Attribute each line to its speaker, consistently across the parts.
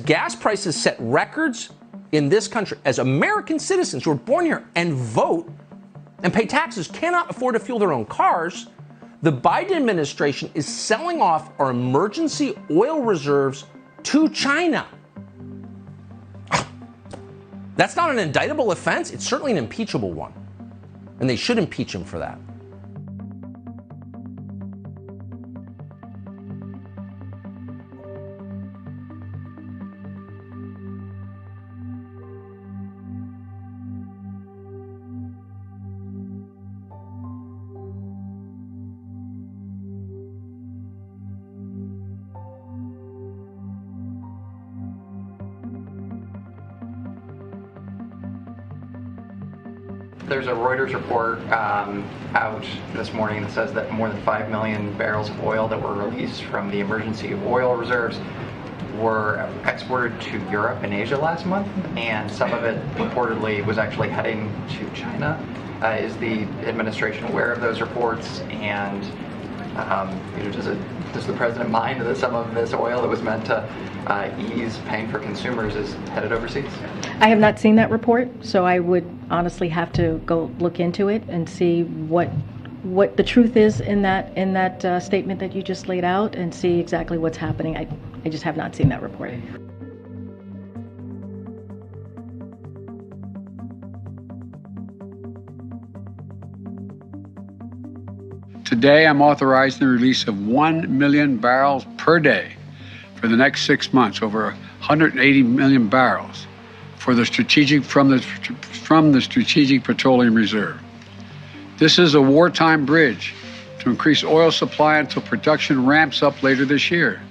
Speaker 1: gas prices set records in this country, as American citizens who are born here and vote and pay taxes cannot afford to fuel their own cars, the Biden administration is selling off our emergency oil reserves to China. That's not an indictable offense. It's certainly an impeachable one. And they should impeach him for that.
Speaker 2: There's a Reuters report out this morning that says that more than 5 million barrels of oil that were released from the emergency oil reserves were exported to Europe and Asia last month, and some of it reportedly was actually heading to China. Is the administration aware of those reports, and does the president mind that some of this oil that was meant to ease pain for consumers is headed overseas?
Speaker 3: I have not seen that report, so I would honestly have to go look into it and see what the truth is in that statement that you just laid out, and see exactly what's happening. I just have not seen that report.
Speaker 4: Today, I'm authorizing the release of 1 million barrels per day for the next 6 months, over 180 million barrels from the Strategic Petroleum Reserve. This is a wartime bridge to increase oil supply until production ramps up later this year.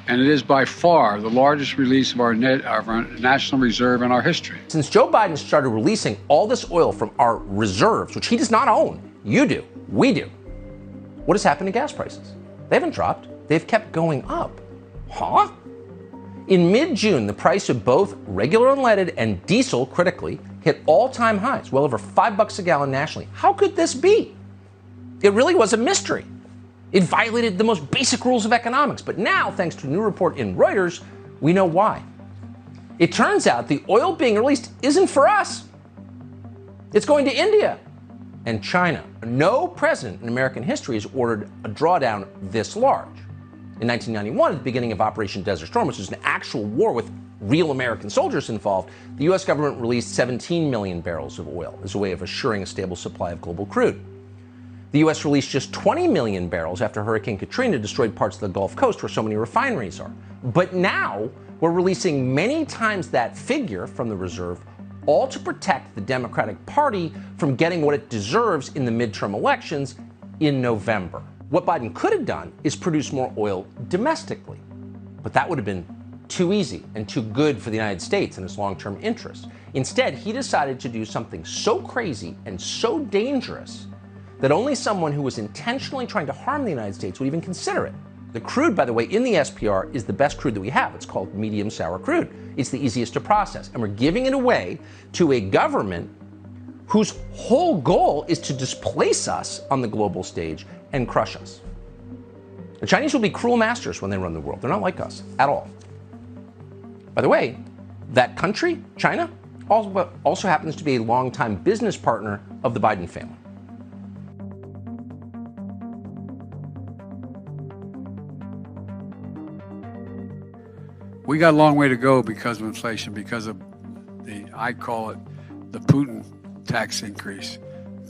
Speaker 4: And it is by far the largest release of our national reserve in our history.
Speaker 1: Since Joe Biden started releasing all this oil from our reserves, which he does not own, you do, we do, what has happened to gas prices? They haven't dropped. They've kept going up. Huh? In mid-June, the price of both regular unleaded and diesel, critically, hit all-time highs, well over $5 a gallon nationally. How could this be? It really was a mystery. It violated the most basic rules of economics. But now, thanks to a new report in Reuters, we know why. It turns out the oil being released isn't for us. It's going to India and China. No president in American history has ordered a drawdown this large. In 1991, at the beginning of Operation Desert Storm, which was an actual war with real American soldiers involved, the U.S. government released 17 million barrels of oil as a way of assuring a stable supply of global crude. The U.S. released just 20 million barrels after Hurricane Katrina destroyed parts of the Gulf Coast where so many refineries are. But now we're releasing many times that figure from the reserve, all to protect the Democratic Party from getting what it deserves in the midterm elections in November. What Biden could have done is produce more oil domestically, but that would have been too easy and too good for the United States and its long-term interests. Instead, he decided to do something so crazy and so dangerous that only someone who was intentionally trying to harm the United States would even consider it. The crude, by the way, in the SPR is the best crude that we have. It's called medium sour crude. It's the easiest to process. And we're giving it away to a government whose whole goal is to displace us on the global stage and crush us. The Chinese will be cruel masters when they run the world. They're not like us at all. By the way, that country, China, also happens to be a longtime business partner of the Biden family.
Speaker 4: We got a long way to go because of inflation, because of I call it the Putin tax increase.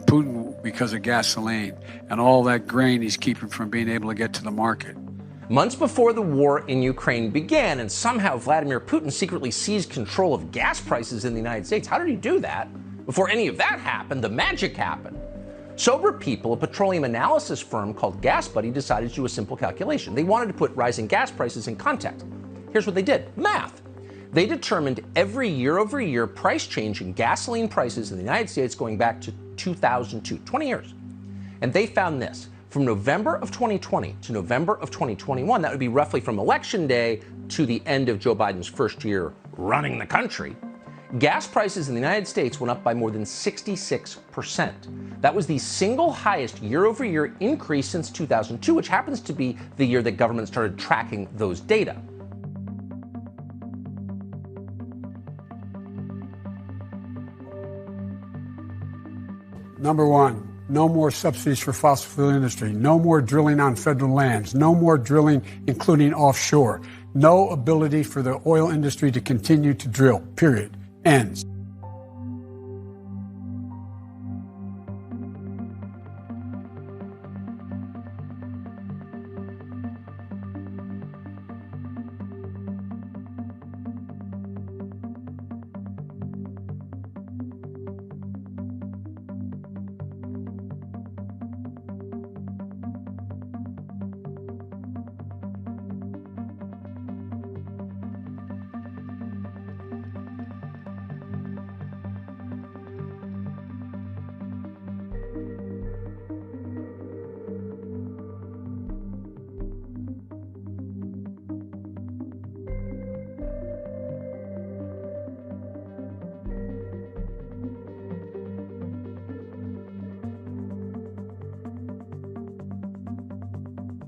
Speaker 4: Putin because of gasoline and all that grain he's keeping from being able to get to the market.
Speaker 1: Months before the war in Ukraine began, and somehow Vladimir Putin secretly seized control of gas prices in the United States. How did he do that? Before any of that happened, the magic happened. Sober people, a petroleum analysis firm called Gas Buddy, decided to do a simple calculation. They wanted to put rising gas prices in context. Here's what they did. Math. They determined every year-over-year price change in gasoline prices in the United States going back to 2002, 20 years. And they found this. From November of 2020 to November of 2021, that would be roughly from Election Day to the end of Joe Biden's first year running the country, gas prices in the United States went up by more than 66%. That was the single highest year-over-year increase since 2002, which happens to be the year that government started tracking those data.
Speaker 4: Number one, no more subsidies for fossil fuel industry. No more drilling on federal lands. No more drilling, including offshore. No ability for the oil industry to continue to drill. Period. Ends.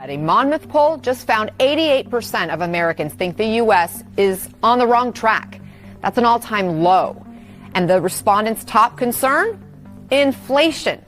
Speaker 5: A Monmouth poll just found 88% of Americans think the U.S. is on the wrong track. That's an all-time low. And the respondents' top concern? Inflation.